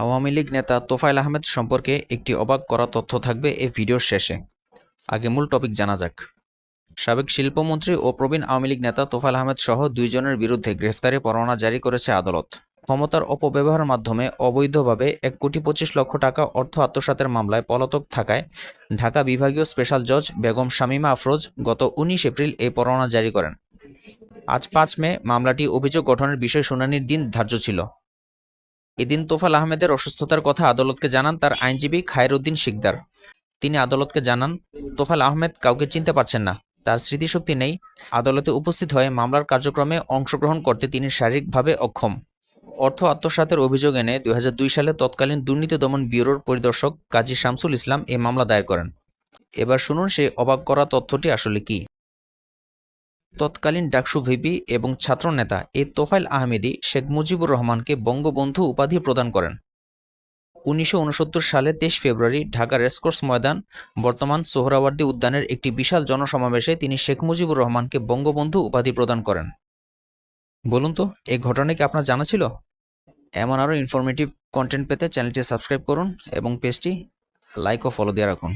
আওয়ামী লীগ নেতা তোফায়েল আহমেদ সম্পর্কে একটি অবাক করা তথ্য থাকবে এই ভিডিওর শেষে। আগে মূল টপিক জানা যাক। সাবেক শিল্পমন্ত্রী ও প্রবীণ আওয়ামী লীগ নেতা তোফায়েল আহমেদ সহ 2 জনের বিরুদ্ধে গ্রেফতারি পরোয়ানা জারি করেছে আদালত। ক্ষমতার অপব্যবহারের মাধ্যমে অবৈধভাবে 1,25,00,000 টাকা অর্থ আত্মসাতের মামলায় পলাতক থাকায় ঢাকা বিভাগীয় স্পেশাল জজ বেগম শামীমা আফরোজ গত 19 এপ্রিল এই পরোয়ানা জারি করেন। আজ 5 মে মামলাটি অভিযোগ গঠনের বিষয় শুনানির দিন ধার্য ছিল। এদিন তোফায়েল আহমেদের অসুস্থতার কথা আদালতকে জানান তার আইনজীবী খায়রউদ্দিন শিকদার। তিনি আদালতকে জানান, তোফায়েল আহমেদ কাউকে চিনতে পারছেন না, তার স্মৃতিশক্তি নেই, আদালতে উপস্থিত হয়ে মামলার কার্যক্রমে অংশগ্রহণ করতে তিনি শারীরিকভাবে অক্ষম। অর্থ আত্মসাতের অভিযোগ এনে 2002 সালে তৎকালীন দুর্নীতি দমন ব্যুরোর পরিদর্শক কাজী শামসুল ইসলাম এই মামলা দায়ের করেন। এবার শুনুন সেই অবাক করা তথ্যটি আসলে কি। তৎকালীন ডাকসু ভিপি এবং ছাত্রনেতা এই তোফায়েল আহমেদই শেখ মুজিবুর রহমানকে বঙ্গবন্ধু উপাধি প্রদান করেন। 1969 সালে 23 ফেব্রুয়ারি ঢাকা রেসকোর্স ময়দান, বর্তমান সোহরাওয়ার্দী উদ্যানের একটি বিশাল জনসমাবেশে তিনি শেখ মুজিবুর রহমানকে বঙ্গবন্ধু উপাধি প্রদান করেন। বলুন তো, এই ঘটনা কি আপনার জানা ছিল? এমন আরও ইনফরমেটিভ কন্টেন্ট পেতে চ্যানেলটি সাবস্ক্রাইব করুন এবং পেজটি লাইক ও ফলো দিয়ে রাখুন।